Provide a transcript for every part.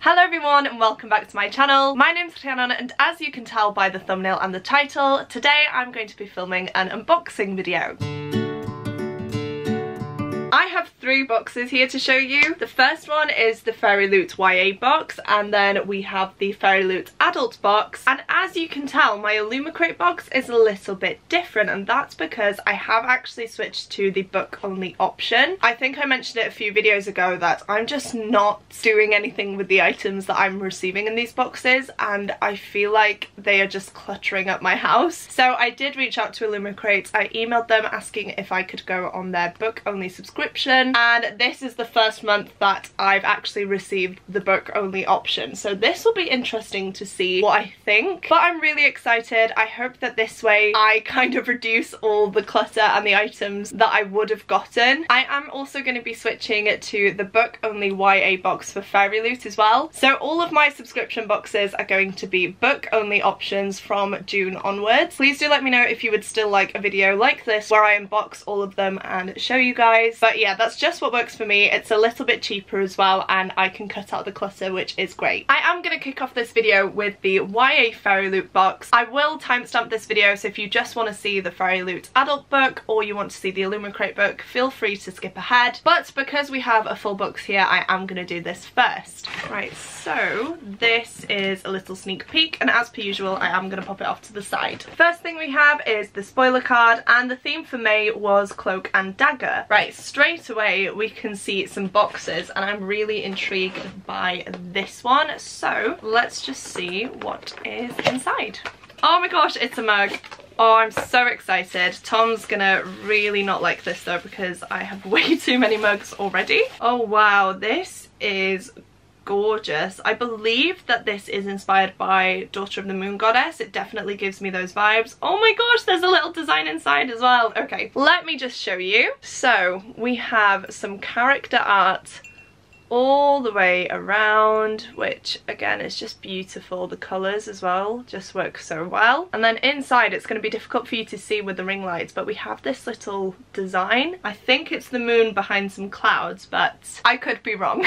Hello everyone and welcome back to my channel. My name's Rhiannon and as you can tell by the thumbnail and the title, today I'm going to be filming an unboxing video. I have three boxes here to show you. The first one is the Fairyloot YA box, and then we have the Fairyloot adult box, and as you can tell my Illumicrate box is a little bit different, and that's because I have actually switched to the book only option. I think I mentioned it a few videos ago that I'm just not doing anything with the items that I'm receiving in these boxes, and I feel like they are just cluttering up my house. So I did reach out to Illumicrate. I emailed them asking if I could go on their book only subscription, and this is the first month that I've actually received the book only option, so this will be interesting to see what I think, but I'm really excited. I hope that this way I kind of reduce all the clutter and the items that I would have gotten. I am also going to be switching it to the book only YA box for Fairyloot as well, so all of my subscription boxes are going to be book only options from June onwards. Please do let me know if you would still like a video like this where I unbox all of them and show you guys. But yeah, that's just what works for me. It's a little bit cheaper as well, and I can cut out the clutter, which is great. I am going to kick off this video with the YA Fairyloot box. I will timestamp this video, so if you just want to see the Fairyloot adult book or you want to see the Illumicrate book, feel free to skip ahead. But because we have a full box here, I am going to do this first. Right, so this is a little sneak peek, and as per usual, I am going to pop it off to the side. First thing we have is the spoiler card, and the theme for May was Cloak and Dagger. Right, straight away we can see some boxes, and I'm really intrigued by this one, so let's just see what is inside. Oh my gosh, it's a mug. Oh, I'm so excited. Tom's gonna really not like this though because I have way too many mugs already. Oh wow, this is gorgeous. I believe that this is inspired by Daughter of the Moon Goddess. It definitely gives me those vibes. Oh my gosh, there's a little design inside as well. Okay, let me just show you. So we have some character art all the way around, which again is just beautiful. The colours as well just work so well, and then inside it's going to be difficult for you to see with the ring lights, but we have this little design. I think it's the moon behind some clouds, but I could be wrong.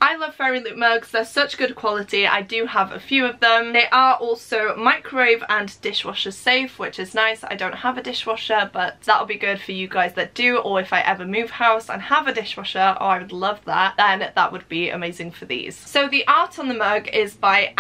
I love Fairyloot mugs. They're such good quality. I do have a few of them. They are also microwave and dishwasher safe, which is nice. I don't have a dishwasher, but that'll be good for you guys that do, or if I ever move house and have a dishwasher, oh I would love that, then that would be amazing for these. So the art on the mug is by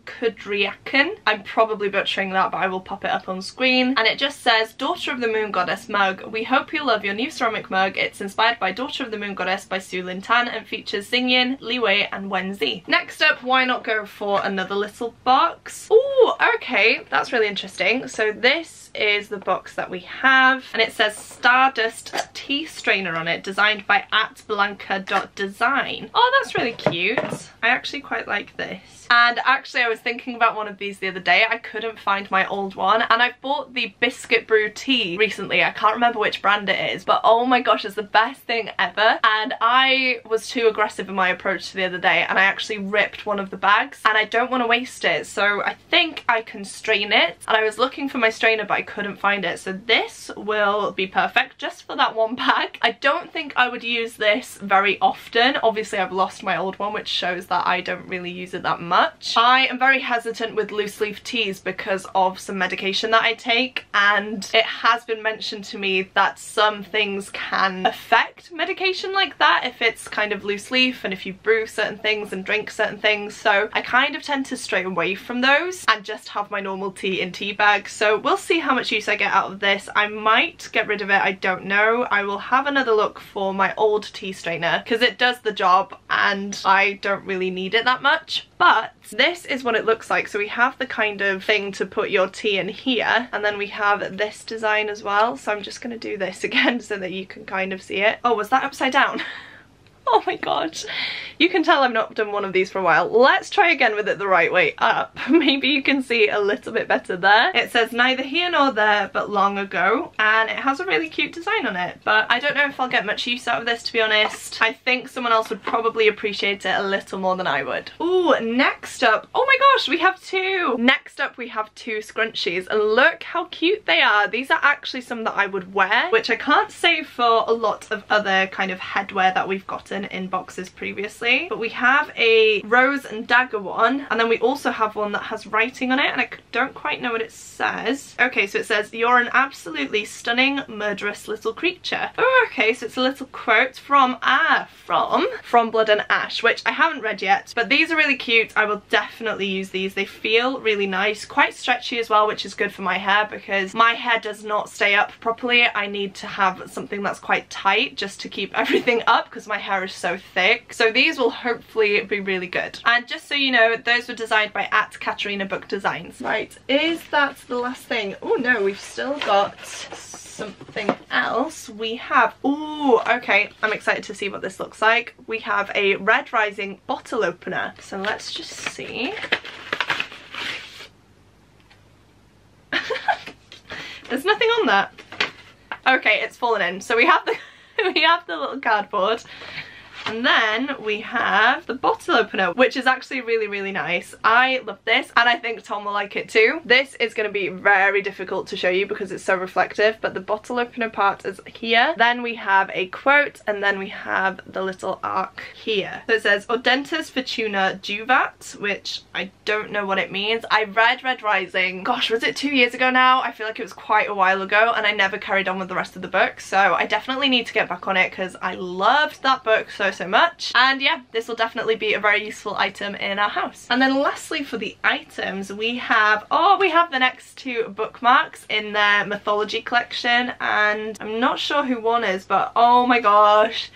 @Kudriakan. I'm probably butchering that, but I will pop it up on screen, and it just says Daughter of the Moon Goddess mug. We hope you love your new ceramic mug. It's inspired by Daughter of the Moon Goddess by Su Lin Tan and features Xingyin, Li Wei and Wen Zi. Next up, why not go for another little box? Oh, okay, that's really interesting. So this is the box that we have, and it says Stardust tea strainer on it, designed by @Blanca.design. Oh, that's really cute. I actually quite like this. And actually I was thinking about one of these the other day. I couldn't find my old one, and I've bought the Biscuit Brew tea recently. I can't remember which brand it is, but oh my gosh, it's the best thing ever. And I was too aggressive in my approach the other day, and I actually ripped one of the bags, and I don't want to waste it, so I think I can strain it. And I was looking for my strainer, but I couldn't find it, so this will be perfect just for that one bag. I don't think I would use this very often. Obviously I've lost my old one, which shows that I don't really use it that much. I am very hesitant with loose leaf teas because of some medication that I take, and it has been mentioned to me that some things can affect medication like that if it's kind of loose leaf and if you brew certain things and drink certain things, so I kind of tend to stray away from those and just have my normal tea in tea bags. So we'll see how much use I get out of this. I might get rid of it, I don't know. I will have another look for my old tea strainer because it does the job and I don't really need it that much. But this is what it looks like. So we have the kind of thing to put your tea in here, and then we have this design as well. So I'm just going to do this again so that you can kind of see it. Oh, was that upside down? Oh my gosh, you can tell I've not done one of these for a while. Let's try again with it the right way up. Maybe you can see a little bit better there. It says neither here nor there but long ago, and it has a really cute design on it, but I don't know if I'll get much use out of this, to be honest. I think someone else would probably appreciate it a little more than I would. Ooh, next up, oh my gosh, we have two. Next up we have two scrunchies, and look how cute they are. These are actually some that I would wear, which I can't say for a lot of other kind of headwear that we've gotten written in boxes previously, but we have a rose and dagger one, and then we also have one that has writing on it, and I don't quite know what it says. Okay, so it says, "You're an absolutely stunning, murderous little creature." Oh, okay, so it's a little quote from Blood and Ash, which I haven't read yet, but these are really cute. I will definitely use these. They feel really nice, quite stretchy as well, which is good for my hair because my hair does not stay up properly. I need to have something that's quite tight just to keep everything up because my hair is so thick. So these will hopefully be really good. And just so you know, those were designed by @Katarina Book Designs. Right, is that the last thing? Oh no, we've still got something else. We have, ooh, okay, I'm excited to see what this looks like. We have a Red Rising bottle opener. So let's just see. There's nothing on that. Okay, it's fallen in. So we have the we have the little cardboard. And then we have the bottle opener, which is actually really, really nice. I love this, and I think Tom will like it too. This is going to be very difficult to show you because it's so reflective, but the bottle opener part is here. Then we have a quote, and then we have the little arc here. So it says, "Audentus Fortuna Juvat," which I don't know what it means. I read Red Rising, gosh, was it 2 years ago now? I feel like it was quite a while ago, and I never carried on with the rest of the book, so I definitely need to get back on it because I loved that book so much. And yeah, this will definitely be a very useful item in our house. And then lastly for the items, we have the next two bookmarks in their Mythology collection, and I'm not sure who one is, but oh my gosh,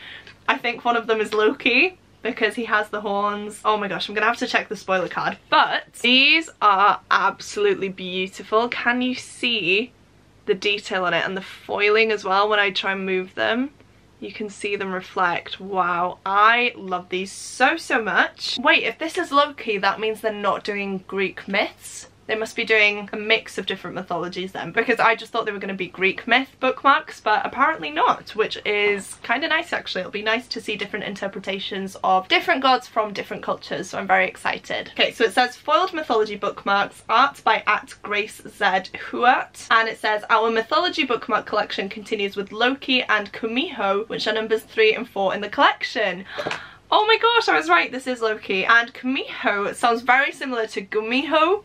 I think one of them is Loki because he has the horns. Oh my gosh, I'm gonna have to check the spoiler card. But these are absolutely beautiful. Can you see the detail on it and the foiling as well when I try and move them? You can see them reflect. Wow, I love these so much. Wait, if this is Loki, that means they're not doing Greek myths. They must be doing a mix of different mythologies then, because I just thought they were going to be Greek myth bookmarks, but apparently not, which is kind of nice actually. It'll be nice to see different interpretations of different gods from different cultures, so I'm very excited. Okay, so it says foiled mythology bookmarks, art by @Grace Z Huart, and it says our mythology bookmark collection continues with Loki and Kumiho, which are numbers 3 and 4 in the collection. Oh my gosh, I was right, this is Loki. And Kumiho sounds very similar to Gumiho,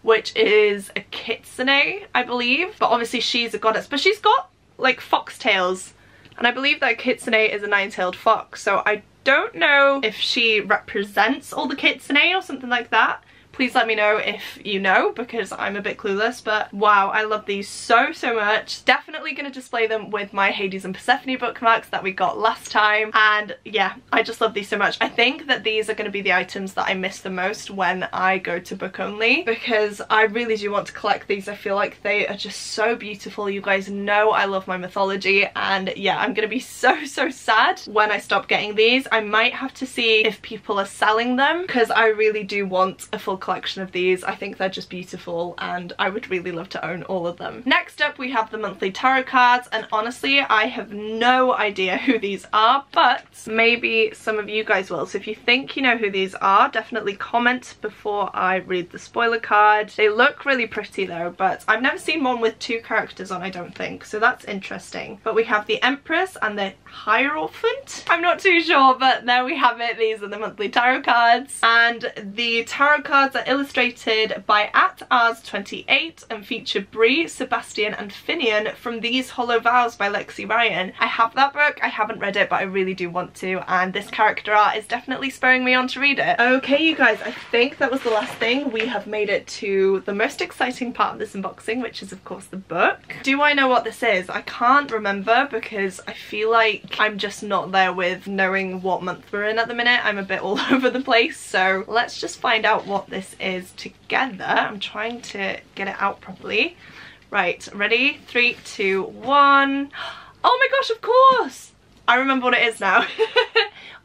which is a kitsune, I believe, but obviously she's a goddess, but she's got like foxtails, and I believe that a kitsune is a 9-tailed fox, so I don't know if she represents all the kitsune or something like that. Please let me know if you know, because I'm a bit clueless, but wow, I love these so much. Definitely going to display them with my Hades and Persephone bookmarks that we got last time, and yeah, I just love these so much. I think that these are going to be the items that I miss the most when I go to book only, because I really do want to collect these. I feel like they are just so beautiful. You guys know I love my mythology, and yeah, I'm going to be so sad when I stop getting these. I might have to see if people are selling them, because I really do want a full collection of these. I think they're just beautiful and I would really love to own all of them. Next up we have the monthly tarot cards, and honestly I have no idea who these are, but maybe some of you guys will. So if you think you know who these are, definitely comment before I read the spoiler card. They look really pretty though, but I've never seen one with 2 characters on, I don't think, so that's interesting. But we have the Empress and the Hierophant. I'm not too sure, but there we have it. These are the monthly tarot cards, and the tarot cards are illustrated by @Ars28 and feature Bree, Sebastian and Finian from These Hollow Vows by Lexi Ryan. I have that book, I haven't read it, but I really do want to, and this character art is definitely spurring me on to read it. Okay you guys, I think that was the last thing. We have made it to the most exciting part of this unboxing, which is of course the book. Do I know what this is? I can't remember because I feel like I'm just not there with knowing what month we're in at the minute. I'm a bit all over the place, so let's just find out what this is together. I'm trying to get it out properly. Right, ready? 3, 2, 1. Oh my gosh, of course! I remember what it is now.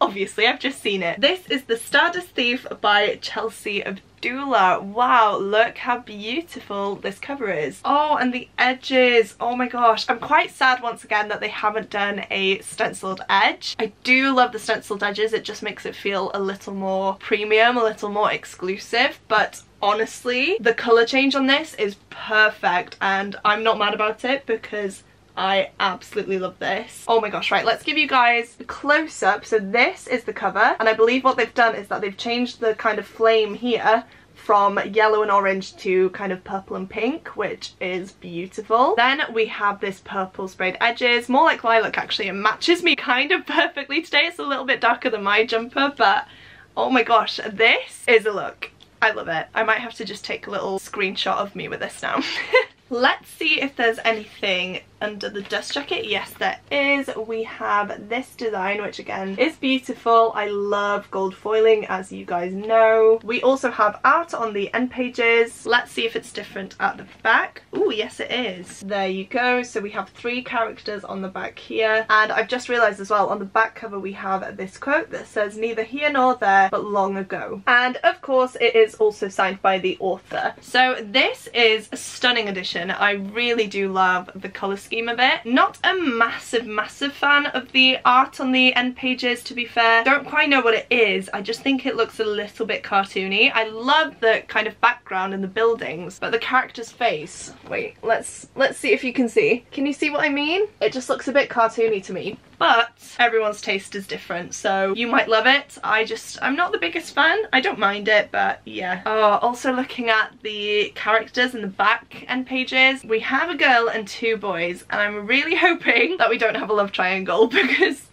Obviously, I've just seen it. This is The Stardust Thief by Chelsea Abdullah. Wow, look how beautiful this cover is. Oh, and the edges. Oh my gosh. I'm quite sad once again that they haven't done a stenciled edge. I do love the stenciled edges. It just makes it feel a little more premium, a little more exclusive, but honestly, the colour change on this is perfect, and I'm not mad about it because I absolutely love this. Oh my gosh, right, let's give you guys a close-up. So this is the cover, and I believe what they've done is that they've changed the kind of flame here from yellow and orange to kind of purple and pink, which is beautiful. Then we have this purple sprayed edges, more like lilac actually. It matches me kind of perfectly today. It's a little bit darker than my jumper, but oh my gosh, this is a look. I love it. I might have to just take a little screenshot of me with this now. Let's see if there's anything under the dust jacket. Yes, there is. We have this design, which again is beautiful. I love gold foiling, as you guys know. We also have art on the end pages. Let's see if it's different at the back. Oh, yes it is. There you go. So we have 3 characters on the back here, and I've just realized as well on the back cover we have this quote that says neither here nor there but long ago, and of course it is also signed by the author. So this is a stunning edition. I really do love the colour scheme of it. Not a massive fan of the art on the end pages, to be fair. Don't quite know what it is. I just think it looks a little bit cartoony. I love the kind of background and the buildings, but the character's face, wait, let's see if you can see. Can you see what I mean? It just looks a bit cartoony to me. But everyone's taste is different, so you might love it. I'm not the biggest fan. I don't mind it, but yeah. Oh, also looking at the characters in the back end pages, we have a girl and 2 boys, and I'm really hoping that we don't have a love triangle because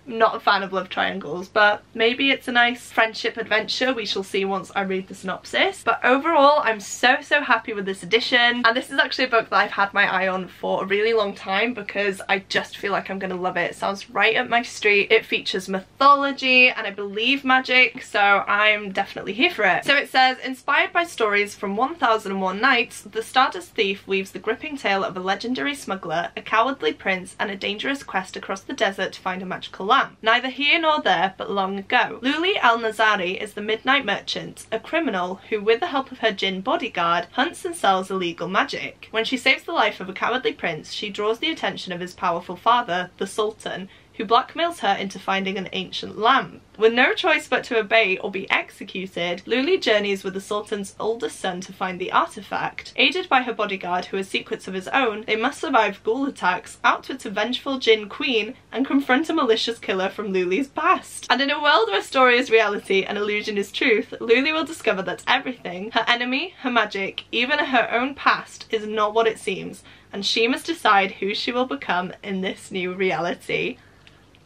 I'm not a fan of love triangles, but maybe it's a nice friendship adventure. We shall see once I read the synopsis. But overall, I'm so happy with this edition, and this is actually a book that I've had my eye on for a really long time because I just feel like I'm gonna love it. It sounds right up my street. It features mythology and I believe magic, so I'm definitely here for it. So it says, inspired by stories from 1001 Nights, the Stardust Thief weaves the gripping tale of a legendary smuggler, a cowardly prince, and a dangerous quest across the desert to find a magical lamp. Neither here nor there, but long ago. Luli Al-Nazari is the Midnight Merchant, a criminal who, with the help of her djinn bodyguard, hunts and sells illegal magic. When she saves the life of a cowardly prince, she draws the attention of his powerful father, the Sultan, who blackmails her into finding an ancient lamp. With no choice but to obey or be executed, Luli journeys with the Sultan's oldest son to find the artifact. Aided by her bodyguard, who has secrets of his own, they must survive ghoul attacks, outwit a vengeful djinn queen, and confront a malicious killer from Luli's past. And in a world where story is reality and illusion is truth, Luli will discover that everything, her enemy, her magic, even her own past, is not what it seems, and she must decide who she will become in this new reality.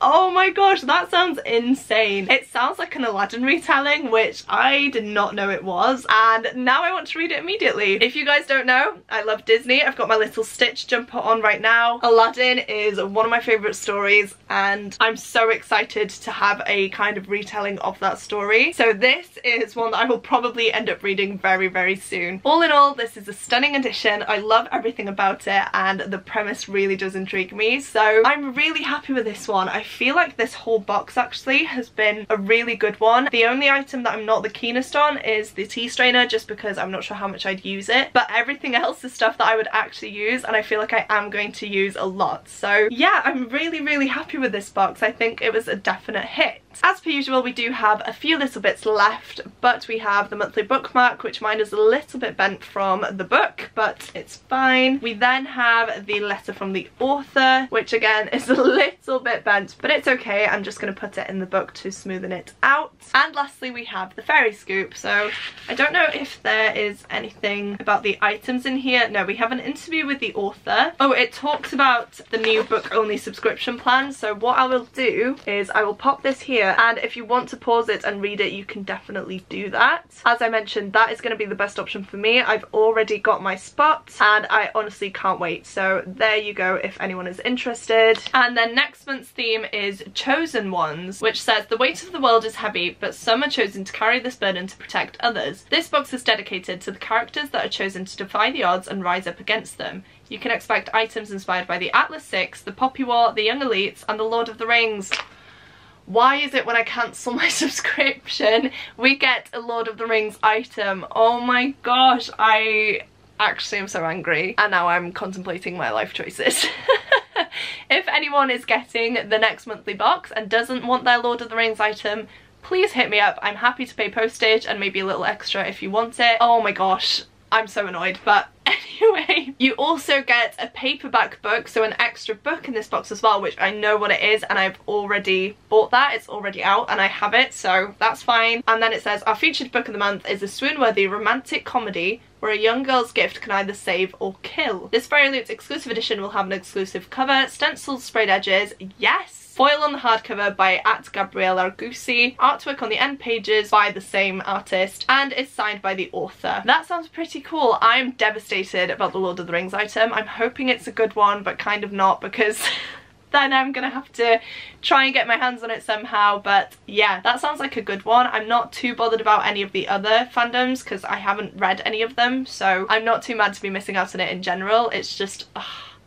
Oh my gosh, that sounds insane. It sounds like an Aladdin retelling, which I did not know it was, and now I want to read it immediately. If you guys don't know, I love Disney. I've got my little Stitch jumper on right now. Aladdin is one of my favourite stories, and I'm so excited to have a kind of retelling of that story. So this is one that I will probably end up reading very soon. All in all, this is a stunning edition. I love everything about it, and the premise really does intrigue me, so I'm really happy with this one. I feel like this whole box actually has been a really good one. The only item that I'm not the keenest on is the tea strainer, just because I'm not sure how much I'd use it, but everything else is stuff that I would actually use, and I feel like I am going to use a lot. So yeah, I'm really happy with this box. I think it was a definite hit. As per usual, we do have a few little bits left, but we have the monthly bookmark, which mine is a little bit bent from the book, but it's fine. We then have the letter from the author, which again is a little bit bent, but it's okay. I'm just going to put it in the book to smoothen it out. And lastly, we have the fairy scoop. So I don't know if there is anything about the items in here. No, we have an interview with the author. Oh, it talks about the new book only subscription plan. So what I will do is I will pop this here, and if you want to pause it and read it, you can definitely do that. As I mentioned, that is going to be the best option for me. I've already got my spot, and I honestly can't wait. So there you go, if anyone is interested. And then next month's theme is Chosen Ones, which says the weight of the world is heavy, but some are chosen to carry this burden to protect others. This box is dedicated to the characters that are chosen to defy the odds and rise up against them. You can expect items inspired by the Atlas Six, the Poppy War, the Young Elites, and the Lord of the Rings. Why is it when I cancel my subscription we get a Lord of the Rings item? Oh my gosh, I actually am so angry, and now I'm contemplating my life choices. If anyone is getting the next monthly box and doesn't want their Lord of the Rings item, please hit me up. I'm happy to pay postage and maybe a little extra if you want it. Oh my gosh, I'm so annoyed, but Anyway, you also get a paperback book, so an extra book in this box as well, which I know what it is and I've already bought that. It's already out and I have it, so that's fine. And then it says, our featured book of the month is a swoon-worthy romantic comedy where a young girl's gift can either save or kill. This Fairyloot exclusive edition will have an exclusive cover, stenciled sprayed edges, yes! Foil on the hardcover by @Gabriele Argusi, artwork on the end pages by the same artist, and is signed by the author. That sounds pretty cool. I'm devastated about the Lord of the Rings item. I'm hoping it's a good one, but kind of not, because then I'm gonna have to try and get my hands on it somehow. But yeah, that sounds like a good one. I'm not too bothered about any of the other fandoms because I haven't read any of them, so I'm not too mad to be missing out on it in general. It's just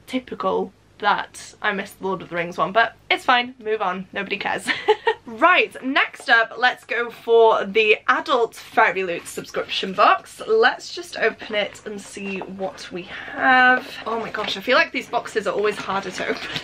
typical that I missed the Lord of the Rings one, but it's fine, move on, nobody cares. Right, next up, let's go for the adult Fairyloot subscription box. Let's just open it and see what we have. Oh my gosh, I feel like these boxes are always harder to open.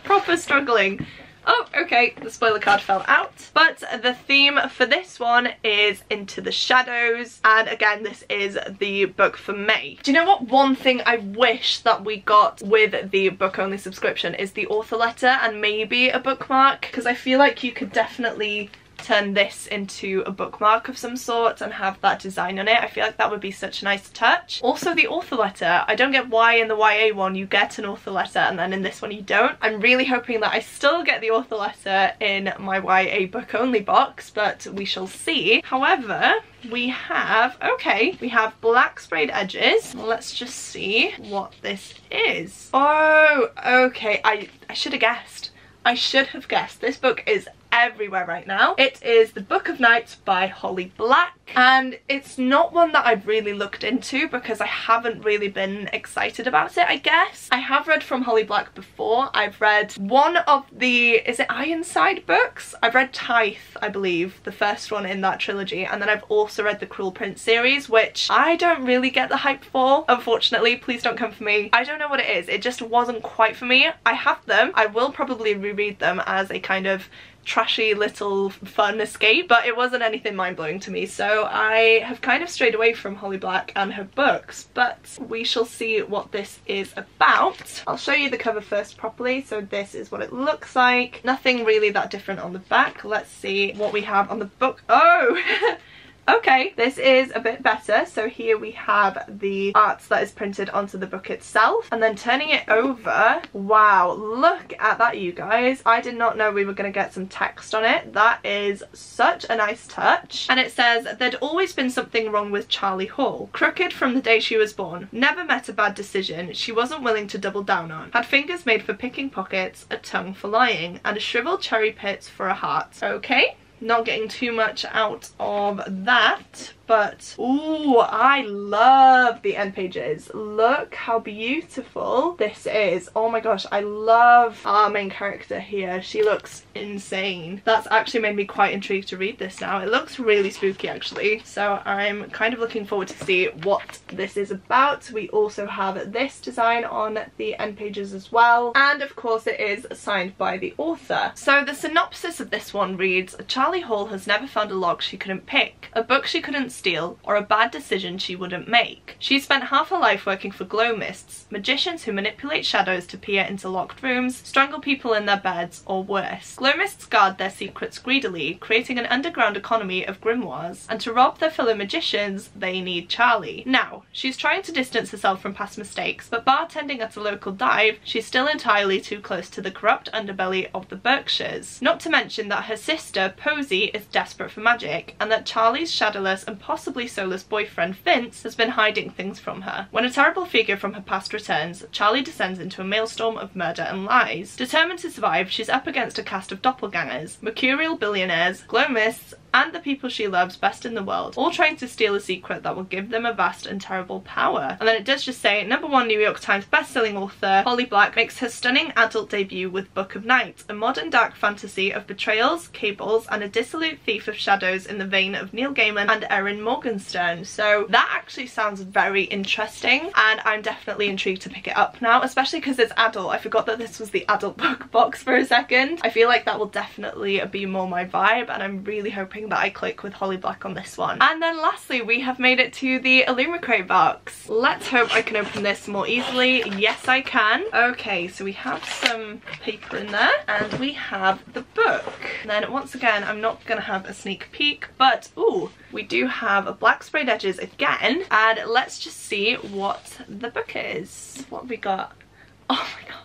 Proper struggling. Oh, okay, the spoiler card fell out. But the theme for this one is Into the Shadows, and again, this is the book for May. Do you know what? One thing I wish that we got with the book-only subscription is the author letter and maybe a bookmark, because I feel like you could definitely turn this into a bookmark of some sort and have that design on it. I feel like that would be such a nice touch. Also the author letter, I don't get why in the YA one you get an author letter and then in this one you don't. I'm really hoping that I still get the author letter in my YA book only box, but we shall see. However, we have, okay, we have black sprayed edges. Let's just see what this is. Oh, okay, I should have guessed. I should have guessed. This book is everywhere right now. It is The Book of Nights by Holly Black, and it's not one that I've really looked into because I haven't really been excited about it, I guess. I have read from Holly Black before. I've read one of the, is it Ironside books? I've read Tithe, I believe, the first one in that trilogy, and then I've also read the Cruel Prince series, which I don't really get the hype for, unfortunately. Please don't come for me. I don't know what it is. It just wasn't quite for me. I have them. I will probably reread them as a kind of trashy little fun escape, but it wasn't anything mind-blowing to me, so I have kind of strayed away from Holly Black and her books, but we shall see what this is about. I'll show you the cover first properly. So this is what it looks like. Nothing really that different on the back. Let's see what we have on the book. Oh! Okay, this is a bit better. So here we have the art that is printed onto the book itself, and then turning it over, wow, look at that, you guys. I did not know we were going to get some text on it. That is such a nice touch. And it says, there'd always been something wrong with Charlie Hall. Crooked from the day she was born. Never met a bad decision she wasn't willing to double down on. Had fingers made for picking pockets, a tongue for lying, and a shriveled cherry pit for a heart. Okay. Not getting too much out of that, but ooh, I love the end pages. Look how beautiful this is. Oh my gosh, I love our main character here. She looks insane. That's actually made me quite intrigued to read this now. It looks really spooky actually, so I'm kind of looking forward to see what this is about. We also have this design on the end pages as well, and of course it is signed by the author. So the synopsis of this one reads, Charlie Hall has never found a lock she couldn't pick, a book she couldn't steal, or a bad decision she wouldn't make. She spent half her life working for glow mists, magicians who manipulate shadows to peer into locked rooms, strangle people in their beds, or worse. Glow mists guard their secrets greedily, creating an underground economy of grimoires, and to rob their fellow magicians, they need Charlie. Now, she's trying to distance herself from past mistakes, but bartending at a local dive, she's still entirely too close to the corrupt underbelly of the Berkshires. Not to mention that her sister, Posy, is desperate for magic, and that Charlie's shadowless and possibly soulless boyfriend Vince has been hiding things from her. When a terrible figure from her past returns, Charlie descends into a maelstrom of murder and lies. Determined to survive, she's up against a cast of doppelgangers, mercurial billionaires, glow mists, and the people she loves best in the world, all trying to steal a secret that will give them a vast and terrible power. And then it does just say, #1 New York Times bestselling author Holly Black makes her stunning adult debut with Book of Nights, a modern dark fantasy of betrayals, cables, and a dissolute thief of shadows in the vein of Neil Gaiman and Erin Morgenstern. So that actually sounds very interesting, and I'm definitely intrigued to pick it up now, especially because it's adult. I forgot that this was the adult book box for a second. I feel like that will definitely be more my vibe, and I'm really hoping hoping that I click with Holly Black on this one. And then lastly, we have made it to the Illumicrate box. Let's hope I can open this more easily. Yes, I can. Okay, so we have some paper in there and we have the book. And then once again, I'm not gonna have a sneak peek, but ooh, we do have a black sprayed edges again. And let's just see what the book is. What have we got? Oh my gosh.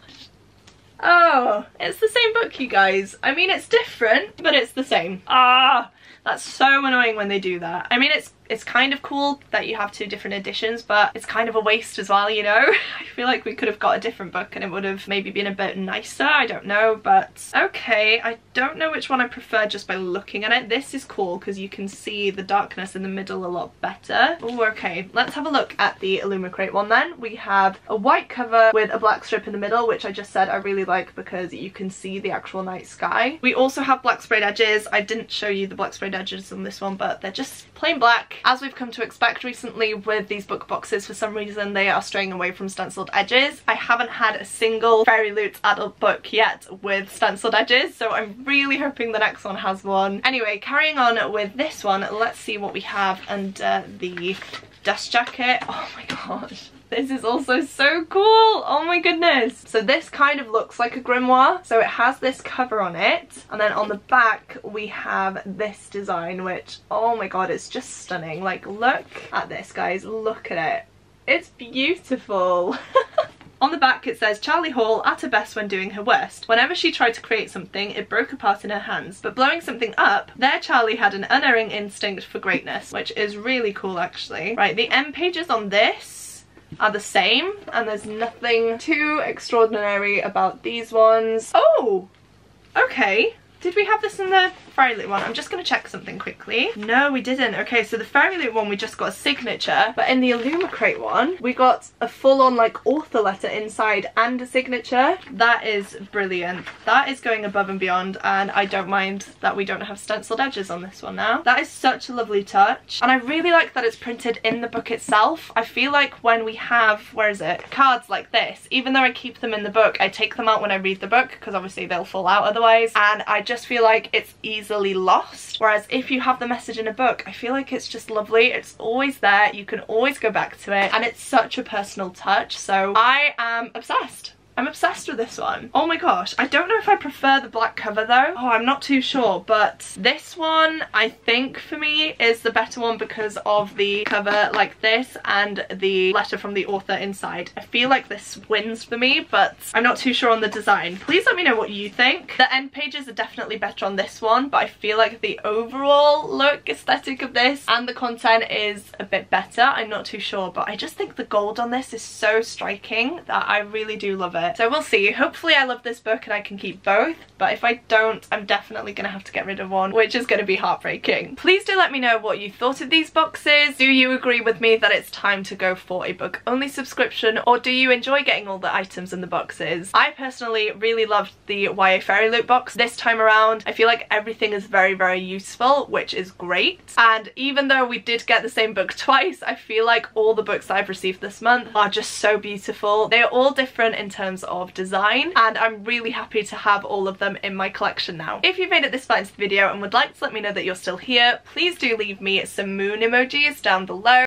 Oh, it's the same book, you guys. I mean, it's different, but it's the same. Ah, that's so annoying when they do that. I mean, it's kind of cool that you have two different editions, but it's kind of a waste as well, you know? I feel like we could have got a different book and it would have maybe been a bit nicer, I don't know, but okay, I don't know which one I prefer just by looking at it. This is cool because you can see the darkness in the middle a lot better. Oh, okay, let's have a look at the Illumicrate one then. We have a white cover with a black strip in the middle, which I just said I really like because you can see the actual night sky. We also have black sprayed edges. I didn't show you the black sprayed edges on this one, but they're just plain black. As we've come to expect recently with these book boxes, for some reason they are straying away from stenciled edges. I haven't had a single Fairyloot adult book yet with stenciled edges, so I'm really hoping the next one has one. Anyway, carrying on with this one, let's see what we have under the dust jacket. Oh my gosh. This is also so cool! Oh my goodness! So this kind of looks like a grimoire. So it has this cover on it, and then on the back we have this design, which, oh my god, it's just stunning. Like, look at this, guys. Look at it. It's beautiful. On the back it says, Charlie Hall at her best when doing her worst. Whenever she tried to create something, it broke apart in her hands. But blowing something up, there Charlie had an unerring instinct for greatness, which is really cool actually. Right, the end pages on this are the same, and there's nothing too extraordinary about these ones. Oh, okay. Did we have this in the Fairyloot one? I'm just going to check something quickly. No, we didn't. Okay, so the Fairyloot one, we just got a signature, but in the Illumicrate one, we got a full-on, like, author letter inside and a signature. That is brilliant. That is going above and beyond, and I don't mind that we don't have stenciled edges on this one now. That is such a lovely touch, and I really like that it's printed in the book itself. I feel like when we have, where is it, cards like this, even though I keep them in the book, I take them out when I read the book, because obviously they'll fall out otherwise, and I just feel like it's easily lost. Whereas if you have the message in a book, I feel like it's just lovely. It's always there. You can always go back to it, and it's such a personal touch. So I am obsessed. I'm obsessed with this one. Oh my gosh. I don't know if I prefer the black cover though. Oh, I'm not too sure, but this one I think for me is the better one because of the cover like this and the letter from the author inside. I feel like this wins for me, but I'm not too sure on the design. Please let me know what you think. The end pages are definitely better on this one, but I feel like the overall look aesthetic of this and the content is a bit better. I'm not too sure, but I just think the gold on this is so striking that I really do love it. So we'll see. Hopefully I love this book and I can keep both, but if I don't, I'm definitely gonna have to get rid of one, which is gonna be heartbreaking. Please do let me know what you thought of these boxes. Do you agree with me that it's time to go for a book only subscription, or do you enjoy getting all the items in the boxes? I personally really loved the YA Fairyloot box this time around. I feel like everything is very, very useful, which is great. And even though we did get the same book twice, I feel like all the books that I've received this month are just so beautiful. They're all different in terms of design, and I'm really happy to have all of them in my collection now. If you've made it this far into the video and would like to let me know that you're still here, please do leave me some moon emojis down below.